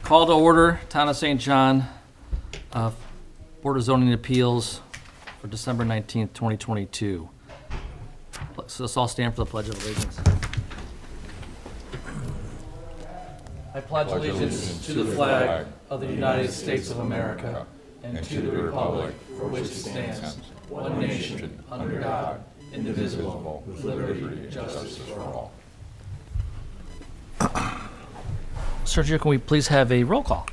Call to order, Town of St. John, Board of Zoning Appeals for December 19th, 2022. So let's all stand for the Pledge of Allegiance. I pledge allegiance to the flag of the United States of America and to the republic for which it stands, one nation, under God, indivisible, with liberty and justice for all. Sergio, can we please have a roll call?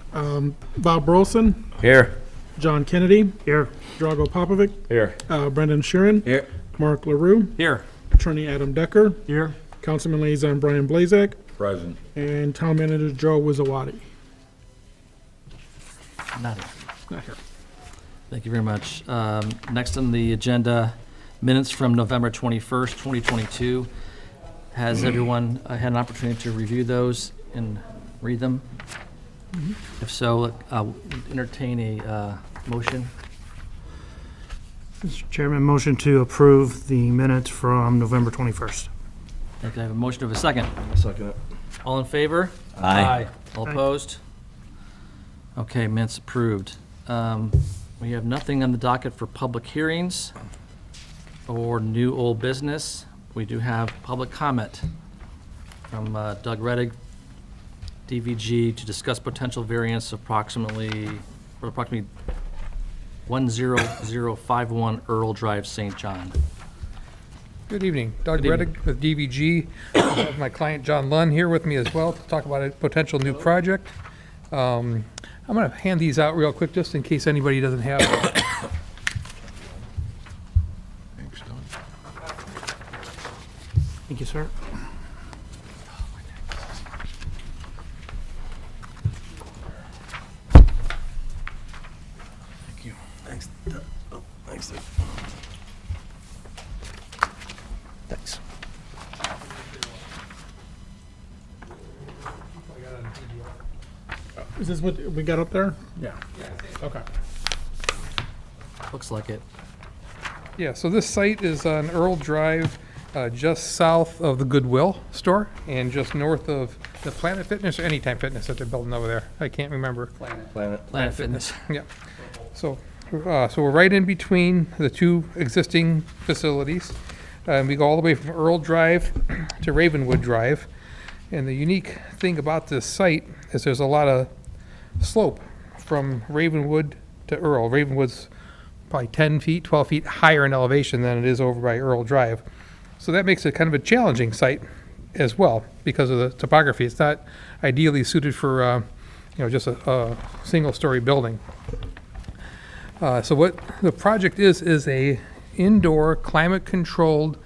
Bob Burleson, Here. John Kennedy, Here. Drago Popovic, Here. Brendan Sheeran, Here. Mark LaRue, Here. Attorney Adam Decker, Here. Councilman Liaison Brian Blazak, Present. and Town Manager Joe Wizawati. Not here. Not here. Thank you very much. Next on the agenda, minutes from November 21st, 2022. Has everyone had an opportunity to review those and read them? If so, entertain a motion. Mr. Chairman, motion to approve the minutes from November 21st. Can I have a motion of a second? Second it. All in favor? Aye. All Aye. opposed? Okay, minutes approved. We have nothing on the docket for public hearings or new old business. We do have public comment from Doug Reddick, DVG, to discuss potential variance of approximately 10051 Earl Drive, St. John. Good evening. Doug Good Reddick with DVG. I have my client John Lunn here with me as well to talk about a potential new project. I'm going to hand these out real quick just in case anybody doesn't have them. Thanks, Don. Thank you, sir. Thank you. Thanks. Oh, thanks. Thanks. Is this what we got up there? Yeah. Okay. Looks like it. Yeah, so this site is on Earl Drive, just south of the Goodwill store and just north of the Planet Fitness or Anytime Fitness that they're building over there. I can't remember. Planet Fitness. Yeah. So we're right in between the two existing facilities. We go all the way from Earl Drive to Ravenwood Drive. And the unique thing about this site is there's a lot of slope from Ravenwood to Earl. Ravenwood's probably 10 feet, 12 feet higher in elevation than it is over by Earl Drive. So that makes it kind of a challenging site as well because of the topography. It's not ideally suited for, just a single-story building. So what the project is a indoor climate-controlled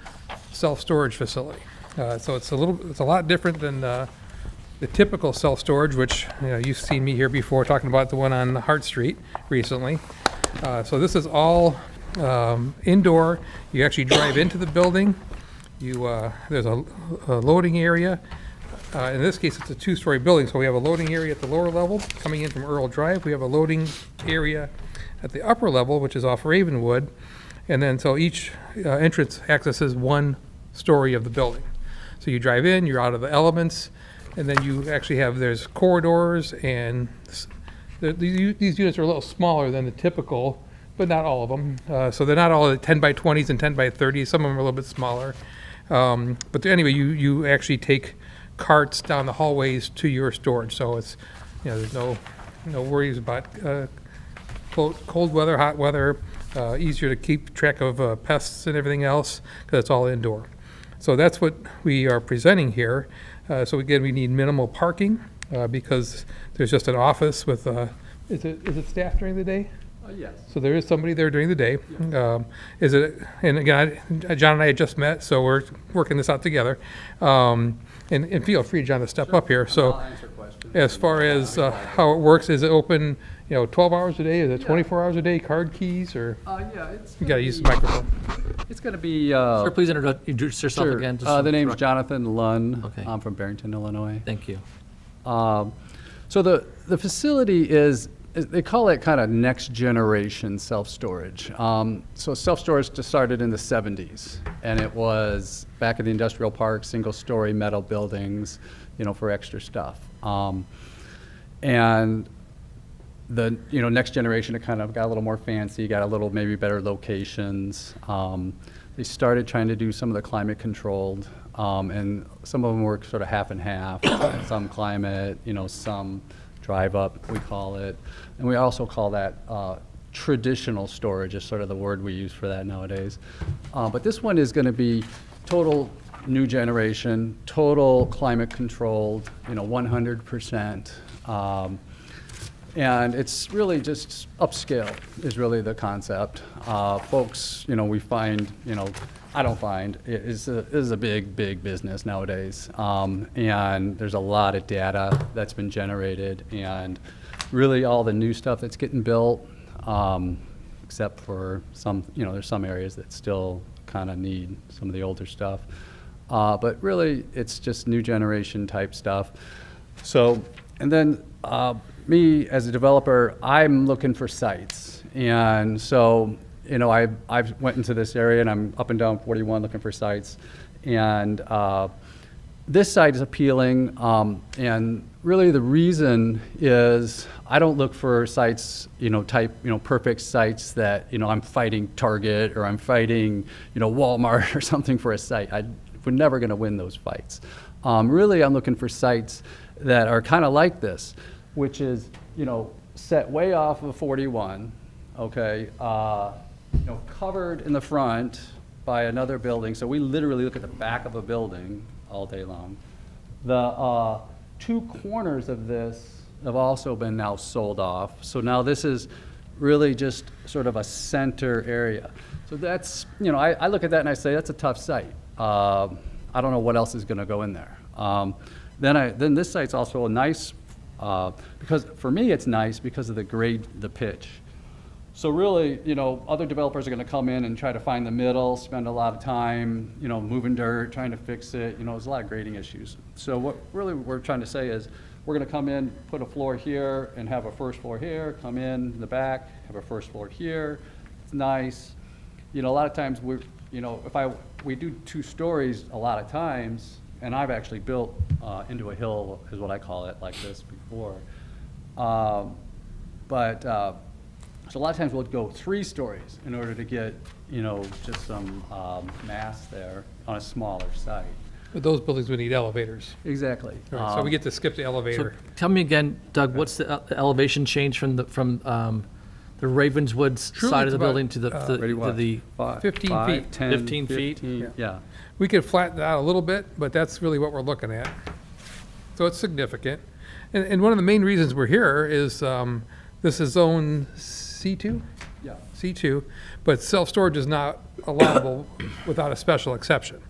self-storage facility. So it's a lot different than the typical self-storage, which you've seen me here before talking about the one on Hart Street recently. So this is all indoor. You actually drive into the building. There's a loading area. In this case, it's a two-story building, so we have a loading area at the lower level coming in from Earl Drive. We have a loading area at the upper level, which is off Ravenwood. And then so each entrance accesses one story of the building. So you drive in, you're out of the elements, and then you actually there's corridors, and these units are a little smaller than the typical, but not all of them. So they're not all 10 by 20s and 10 by 30s. Some of them are a little bit smaller. But anyway, you actually take carts down the hallways to your storage. So it's, there's no worries about cold weather, hot weather, easier to keep track of pests and everything else because it's all indoor. So that's what we are presenting here. So again, we need minimal parking because there's just an office with, is it staffed during the day? Yes. So there is somebody there during the day. And again, John and I had just met, so we're working this out together. And feel free, John, to step up here. So I'll answer questions. as far as how it works, is it open, 12 hours a day? Is it 24 hours a day, card keys, or? Yeah, it's. You gotta use the microphone. It's gonna be, Sir, please introduce yourself sure. again. just The for name's record. Jonathan Lunn. Okay. I'm from Barrington, Illinois. Thank you. So the facility is, they call it kind of next generation self-storage. So self-storage just started in the 70s, and it was back at the industrial park, single-story metal buildings, for extra stuff. And the, next generation, it kind of got a little more fancy, got a little maybe better locations. They started trying to do some of the climate controlled, and some of them were sort of half and half, some climate, some drive up, we call it. And we also call that traditional storage is sort of the word we use for that nowadays. But this one is going to be total new generation, total climate controlled, 100%. And it's really just upscale is really the concept. Folks, we find, I don't find, it is a big, big business nowadays. And there's a lot of data that's been generated, and really all the new stuff that's getting built, except for some, there's some areas that still kind of need some of the older stuff. But really, it's just new generation type stuff. So, and then me as a developer, I'm looking for sites. And so, I went into this area and I'm up and down 41 looking for sites. And this site is appealing. And really the reason is I don't look for sites, perfect sites that, I'm fighting Target or I'm fighting, Walmart or something for a site. We're never going to win those fights. Really, I'm looking for sites that are kind of like this, which is, set way off of 41, okay, covered in the front by another building. So we literally look at the back of a building all day long. The two corners of this have also been now sold off. So now this is really just sort of a center area. So that's, I look at that and I say, that's a tough site. I don't know what else is going to go in there. Then this site's also a nice, because for me it's nice because of the grade, the pitch. So really, other developers are going to come in and try to find the middle, spend a lot of time, moving dirt, trying to fix it. There's a lot of grading issues. So what really we're trying to say is we're going to come in, put a floor here, and have a first floor here, come in the back, have a first floor here. It's nice. A lot of times we do 2 stories a lot of times, and I've actually built into a hill, is what I call it, like this before. So a lot of times we'll go 3 stories in order to get, just some mass there on a smaller site. But those buildings would need elevators. Exactly. Right, so we get to skip the So elevator. tell me again, Doug, what's the elevation change from the Ravenswood Truly, side of it's the about, building to Ready what? the 15 feet. 10, 15 feet? Yeah. We could flatten it out a little bit, but that's really what we're looking at. So it's significant. And one of the main reasons we're here is this is zone C2? Yeah. C2, but self-storage is not allowable without a special exception.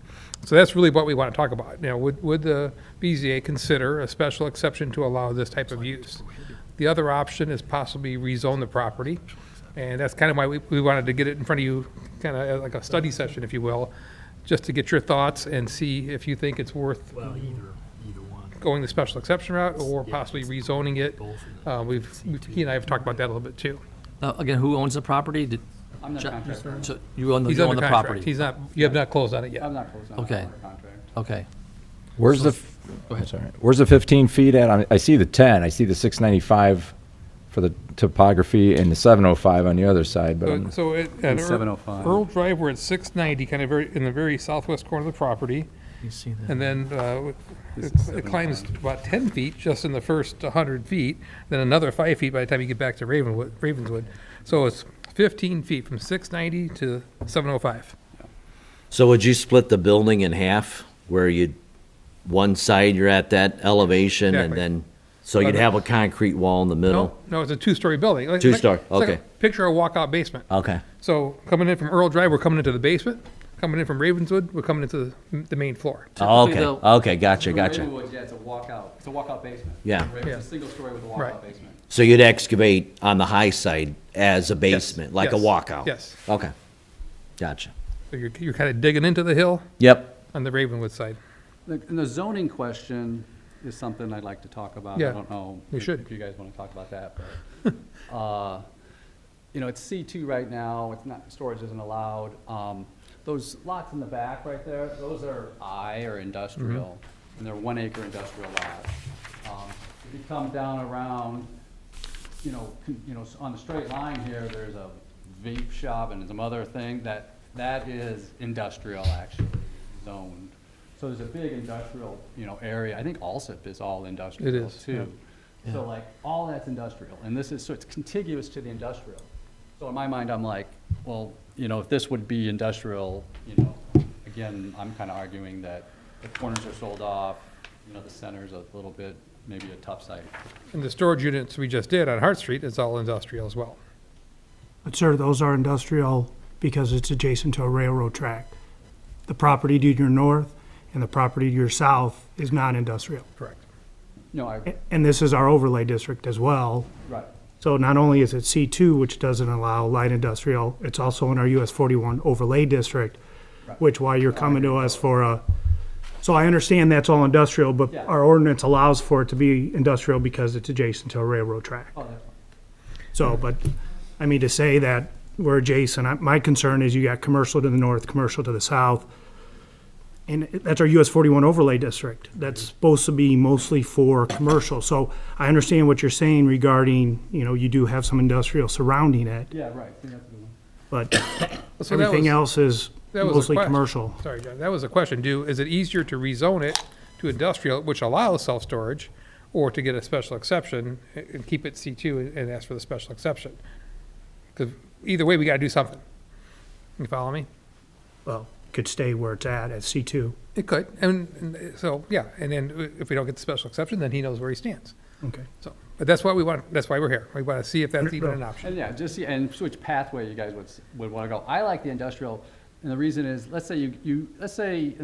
So that's really what we want to talk about. Would the BZA consider a special exception to allow this type of use? The other option is possibly rezone the property, and that's kind of why we wanted to get it in front of you, kind of like a study session, if you will, just to get your thoughts and see if you think it's worth going the special exception route or possibly rezoning it. He and I have talked about that a little bit too. Again, who owns the property? I'm not contractor. So you own He's the under property? contract. He's not, you have not closed on it yet. I'm not closing on Okay. it, I'm under contract. Okay. Where's the, sorry, where's the 15 feet at? I see the 10, I see the 695 for the topography and the 705 on the other side, but I'm- So at And 705. Earl Drive, we're at 690, kind of in the very southwest corner of the property. You see that? And then This is it climbs 705. about 10 feet just in the first 100 feet, then another 5 feet by the time you get back to Ravenswood. So it's 15 feet from 690 to 705. So would you split the building in half, where one side you're at that elevation, and Exactly. then, so you'd have a concrete wall in the middle? No, it's a 2-story building. Two-story, It's like a okay. Picture a walkout basement. Okay, So coming in from Earl Drive, we're coming into the basement. Coming in from Ravenswood, we're coming into the main floor. oh, Typically, okay, though- okay, gotcha, gotcha. Ravenwood, yeah, it's a walkout basement. Yeah. It's Yeah. a single story with a Right. walkout basement. So you'd excavate on the high side as a basement, like a Yes. walkout? Yes. Okay, gotcha. So you're kind of digging into the hill Yep, on the Ravenwood side. And the zoning question is something I'd like to talk about. Yeah, I don't know we should. if you guys want to talk about that, but, it's C2 right now, it's not, storage isn't allowed. Those lots in the back right there, those are I or industrial, and they're 1 acre industrial lots. if you come down around, on the straight line here, there's a vape shop and some other thing that is industrial actually zoned. So there's a big industrial, area. I think Alsip is all industrial It is, too. So like all that's industrial, and so it's contiguous to the industrial. So in my mind, I'm like, well, if this would be industrial, again, I'm kind of arguing that the corners are sold off, the center's a little bit, maybe a tough site. And the storage units we just did on Hart Street is all industrial as well. But sir, those are industrial because it's adjacent to a railroad track. The property to your north and the property to your south is not industrial. Correct. No, And this is our overlay district as well. right. So not only is it C2, which doesn't allow light industrial, it's also in our US 41 overlay district, Right. which why you're coming to us for a, so I understand that's all industrial, but Yeah. our ordinance allows for it to be industrial because it's adjacent to a railroad track. Oh, that's fine. So, but, I mean, to say that we're adjacent, my concern is you got commercial to the north, commercial to the south. And that's our US 41 overlay district. That's supposed to be mostly for commercial. So I understand what you're saying regarding, you do have some industrial surrounding it, Yeah, right. I think that's a good one. but So that everything was- else is that was a mostly question. commercial. Sorry, John, that was a question. Is it easier to rezone it to industrial, which allows self-storage, or to get a special exception and keep it C2 and ask for the special exception? Because either way, we got to do something. You follow me? Well, could stay where it's at C2. It could, and so, yeah, and then if we don't get the special exception, then he knows where he stands. Okay. So, but that's why that's why we're here. We want to see if that's even an option. And yeah, just see, and which pathway you guys would want to go. I like the industrial, and the reason is, let's say let's say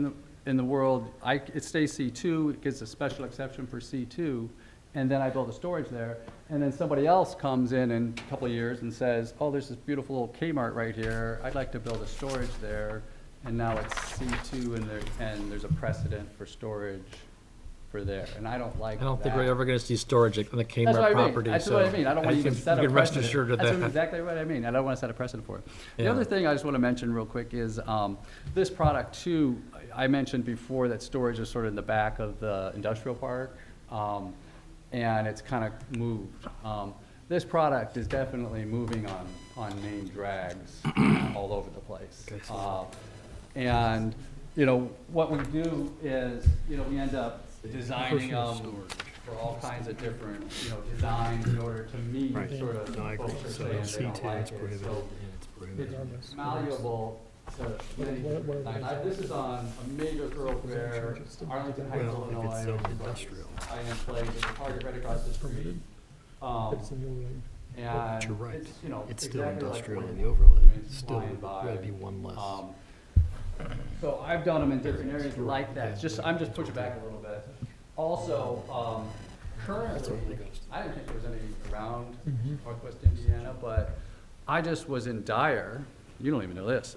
in the world, it stays C2, it gets a special exception for C2, and then I build a storage there, and then somebody else comes in a couple of years and says, oh, there's this beautiful little Kmart right here, I'd like to build a storage there, and now it's C2, and there's a precedent for storage for there, and I don't like I don't think that. we're ever gonna see storage on the That's Kmart what I mean. property, That's so. what I mean. I don't want to even set a You can rest precedent. assured of That's that. exactly what I mean. I don't want to set a precedent for it. The Yeah. other thing I just want to mention real quick is this product too, I mentioned before that storage is sort of in the back of the industrial park, and it's kind of moved. This product is definitely moving on main drags all over the place. And, what we do is, we end up designing for all kinds of different, designs in order to meet sort of folks are saying they don't like it. So it's malleable to many different things. This is on a major thoroughfare, Arlington Heights, Illinois. High-end place, there's a Target right across the street. And you're right. it's It's still exactly like industrial what in it the is. overlay. I mean, it's Still, flying by. that'd be one less. So I've done them in different areas like that, I'm just pushing back a little bit. Also, currently, I didn't think there was any around Northwest Indiana, but I just was in Dyer, you don't even know this.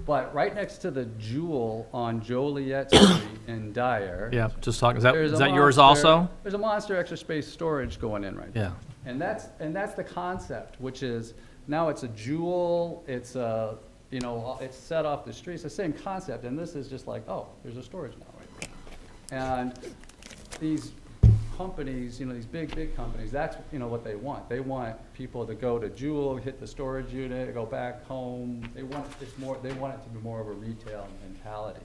But right next to the Jewel on Joliet Street in Dyer. Yeah, just talking, there's is a that yours Monster- also? There's a Monster Extra Space storage going in right there. Yeah. And that's the concept, which is, now it's a Jewel, it's a, it's set off the street, it's the same concept, and this is just like, oh, there's a storage now right there. And these companies, these big companies, that's, what they want. They want people to go to Jewel, hit the storage unit, go back home. They want it to be more of a retail mentality.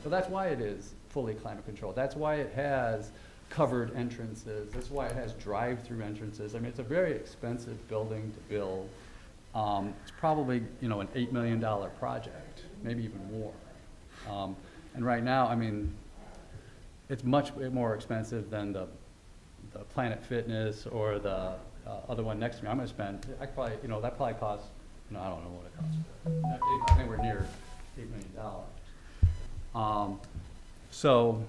So that's why it is fully climate controlled. That's why it has covered entrances. That's why it has drive-through entrances. I mean, it's a very expensive building to build. It's probably, an $8 million project, maybe even more. And right now, I mean, it's much more expensive than the Planet Fitness or the other one next to me. I'm gonna spend, that probably costs, I don't know what it costs. I think we're near $8 million. So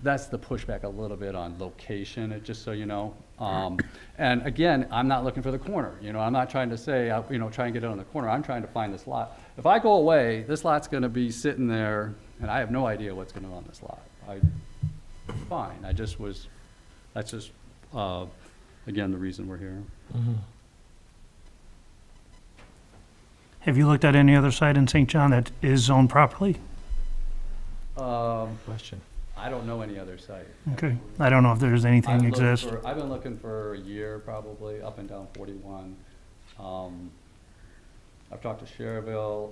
that's the pushback a little bit on location, just so you know. And again, I'm not looking for the corner, I'm not trying to say, try and get it on the corner. I'm trying to find this lot. If I go away, this lot's gonna be sitting there, and I have no idea what's gonna go on this lot. Fine, that's just, again, the reason we're here. Have you looked at any other site in St. John that is zoned properly? Question. I don't know any other site. Okay. I don't know if there's anything I've looked exists. I've been looking for a year probably, up and down 41. I've talked to Cherville,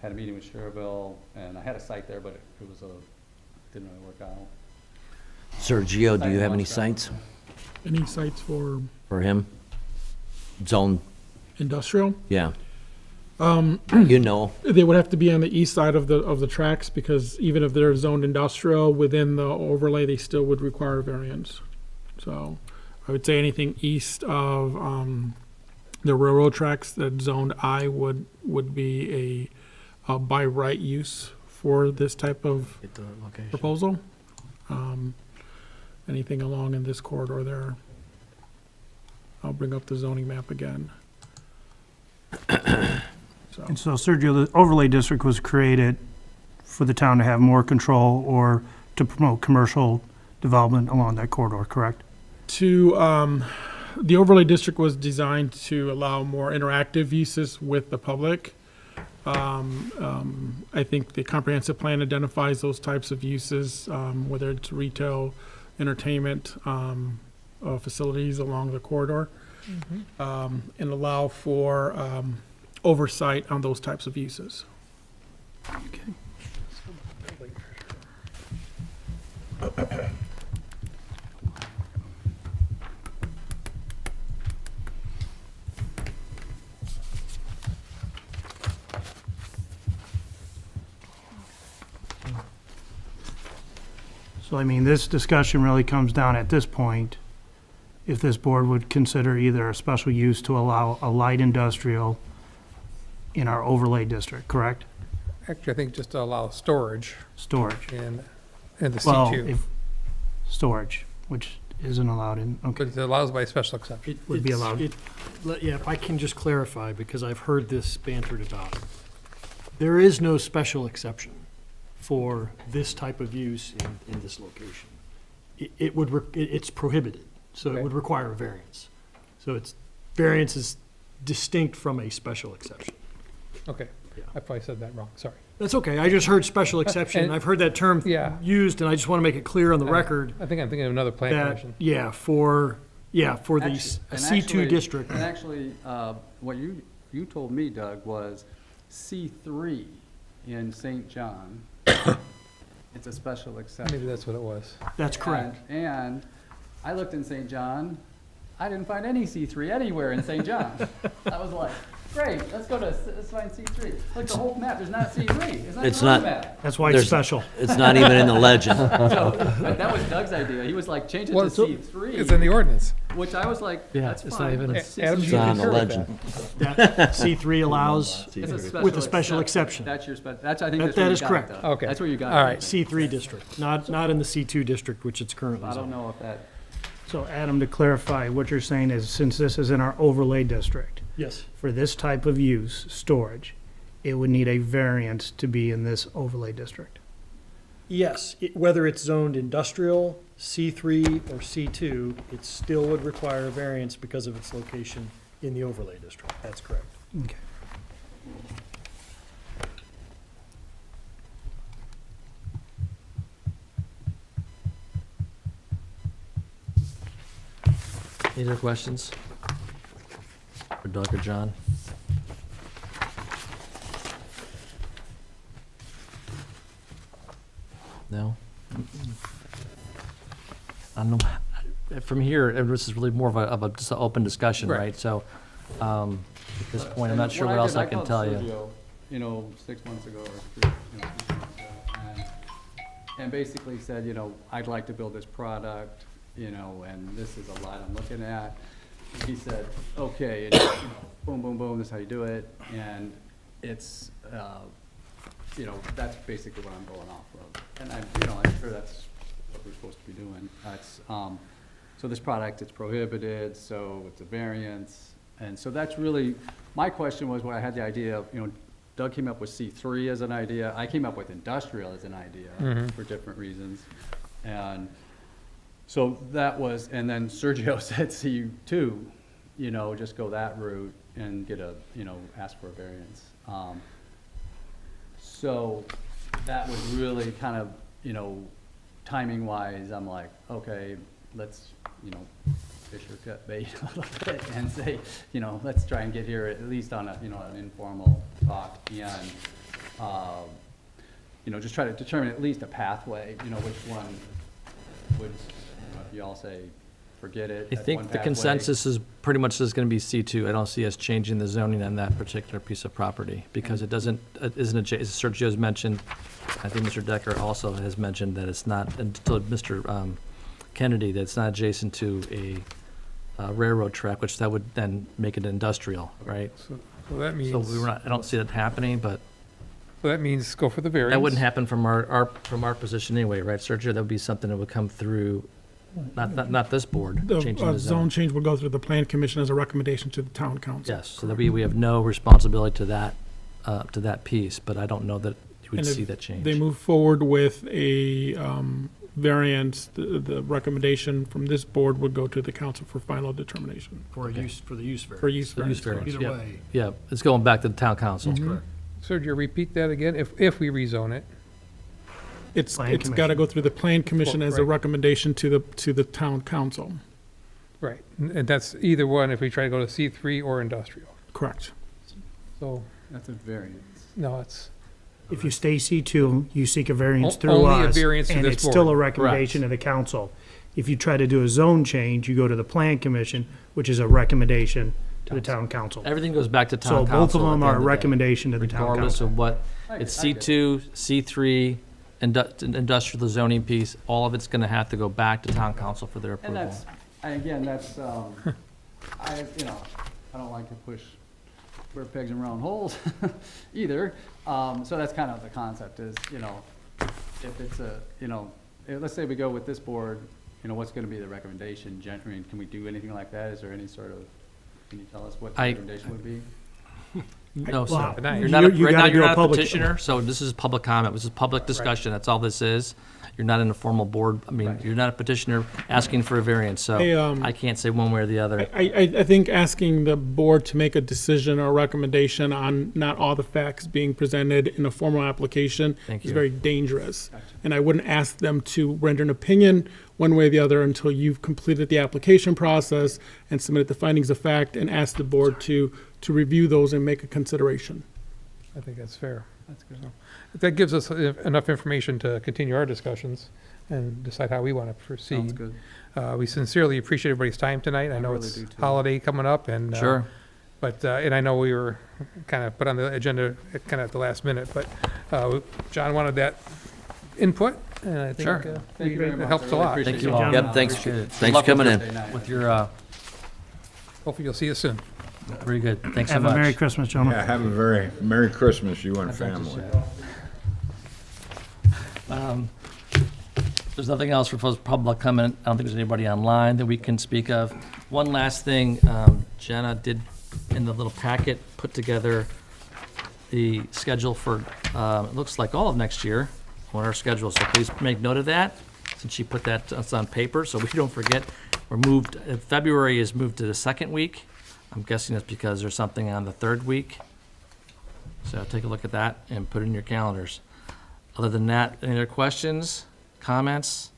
had a meeting with Cherville, and I had a site there, but it didn't really work out. Sergio, do you have any sites Any sites for for him? Zone, industrial? yeah. You know, They would have to be on the east side of the tracks, because even if they're zoned industrial within the overlay, they still would require variance. So I would say anything east of the railroad tracks that zoned I would be a by right use for this type of proposal. Anything along in this corridor there. I'll bring up the zoning map again. And so Sergio, the overlay district was created for the town to have more control or to promote commercial development along that corridor, correct? The overlay district was designed to allow more interactive uses with the public. I think the comprehensive plan identifies those types of uses, whether it's retail, entertainment, facilities along the corridor, and allow for oversight on those types of uses. So I mean, this discussion really comes down at this point, if this board would consider either a special use to allow a light industrial in our overlay district, correct? Actually, I think just to allow storage Storage. in the Well, C2, if, storage, which isn't allowed in, but okay, it allows by special exception. would be allowed. Yeah, if I can just clarify, because I've heard this bantered about. There is no special exception for this type of use in this location. It's prohibited, so it would require a variance. So variance is distinct from a special exception. Okay, Yeah. I probably said that wrong, sorry. That's okay, I just heard special exception, and- I've heard that term Yeah. used, and I just want to make it clear on the record I think I'm thinking of another plan that, commission. for the Actually- a and C2 actually- district. And actually, what you told me, Doug, was C3 in St. John. It's a special exception. Maybe that's what it was. That's correct. And I looked in St. John, I didn't find any C3 anywhere in St. John. I was like, great, let's find C3. Look, the whole map, there's not C3, it's not It's even on not- the map. That's why it's There's- special. it's not even in the legend. So, but that was Doug's idea, he was like, change it Well, to it's in C3, the ordinance. which I was like, Yeah, that's it's fine. not even- but C3 Adam, It's you on the concur with legend. That C3 allows It's a with a special exception. That's your that's, I think That- that's where that you is got it, correct. Doug. Okay. That's where you got it. All right. C3 district, not in the C2 district, which it's currently I don't zoned. know if that, So Adam, to clarify, what you're saying is since this is in our overlay district, Yes, for this type of use, storage, it would need a variance to be in this overlay district. yes, whether it's zoned industrial, C3 or C2, it still would require a variance because of its location in the overlay district, that's correct. Okay. Any other questions? For Doug or John? No? I don't know, from here, and this is really more of a just an open discussion, Right. right? So, at this point, I'm not And sure what what else did, I can called tell you. Sergio, 6 months ago or 6 months ago, and basically said, I'd like to build this product, and this is a lot I'm looking at. He said, okay, and, boom, boom, boom, this is how you do it, and it's, that's basically what I'm going off of. And I'm sure that's what we're supposed to be doing. That's, so this product, it's prohibited, so it's a variance. And so that's really, my question was when I had the idea of, Doug came up with C3 as an idea. I came up with industrial as an idea for different reasons. And so that was, and then Sergio said C2, just go that route and get ask for a variance. So that was really kind of, you know, timing wise, I'm like, okay, let's, you know, fish or cut bait a little bit and say, you know, let's try and get here at least on a, you know, an informal talk and, you know, just try to determine at least a pathway, you know, which one would, you know, if you all say, forget it. I that's one think the pathway. consensus is pretty much is going to be C2. I don't see us changing the zoning on that particular piece of property because it doesn't, it isn't, as Sergio's mentioned, I think Mr. Decker also has mentioned that it's not, until Mr. Kennedy, that it's not adjacent to a railroad track, which that would then make it industrial, right? So that means, So we were not, I don't see that happening, but that means go for the variance. that wouldn't happen from our position anyway, right, Sergio? That would be something that would come through, not this board, The changing the zone zone. change will go through the plan commission as a recommendation to the town council. Yes, so that we have no responsibility to that piece, but I don't know that you would And if see that change. They move forward with a variance, the recommendation from this board would go to the council for final determination. For the use variance. For use For use variance. variance. Either yeah. way. Yeah, it's going back to the town council. Correct. Sergio, repeat that again, if we rezone it. It's Plan got to go through the plan commission as a Right. recommendation to the town council. Right, and that's either one if we try to go to C3 or industrial. Correct. So, That's a variance. no, it's, If you stay C2, you seek a variance O- through only a us, variance to and this it's still a board. recommendation of the council. If you try to do a zone change, you go to the plan commission, which is a recommendation to the town council. Everything goes back to So town council. both of at them the are end a of the day, recommendation to the town regardless council. of what, I it's get it. C2, C3, industrial zoning piece, all of it's going to have to go back to town council for their And approval. that's, again, that's, you know, I don't like to push square pegs in round holes either. So that's kind of the concept is, you know, if it's a, you know, let's say we go with this board, you know, what's gonna be the recommendation? I mean, can we do anything like that? Is there any sort of, can you tell us what the I- recommendation would be? No, sir. Well, But You're not, you right now, gotta do you're a not a public- petitioner, so this is public comment, this is public discussion, that's all this is. You're not in a formal board, I mean, Right. you're not a petitioner asking for a variance, Hey, so I can't say one way or the other. I think asking the board to make a decision or recommendation on not all the facts being presented in a formal application Thank is you. very dangerous. Gotcha. And I wouldn't ask them to render an opinion one way or the other until you've completed the application process and submitted the findings of fact and asked the board to review those and make a consideration. I think that's fair. That's good. That gives us enough information to continue our discussions and decide how we want to Sounds proceed. good. We sincerely appreciate everybody's time tonight. I I know really it's do, too. holiday coming up and. Sure, But, and I know we were kind of put on the agenda kind of at the last minute, but John wanted that input, and I think Sure. Thank you very it much. helps I a really lot. appreciate Thank it. you all. Yep, thanks, Appreciate it. thanks Good for luck coming in. Thursday night. with your, Hopefully you'll see us soon. very good, thanks so Have a Merry much. Christmas, gentlemen. Yeah, have a very Merry Christmas, you and family. There's nothing else for public comment. I don't think there's anybody online that we can speak of. One last thing, Jenna did, in the little packet, put together the schedule for, it looks like all of next year on our schedule, so please make note of that, since she put that us on paper, so we don't forget. We're moved, February is moved to the second week. I'm guessing it's because there's something on the third week. So take a look at that and put it in your calendars. Other than that, any other questions, comments?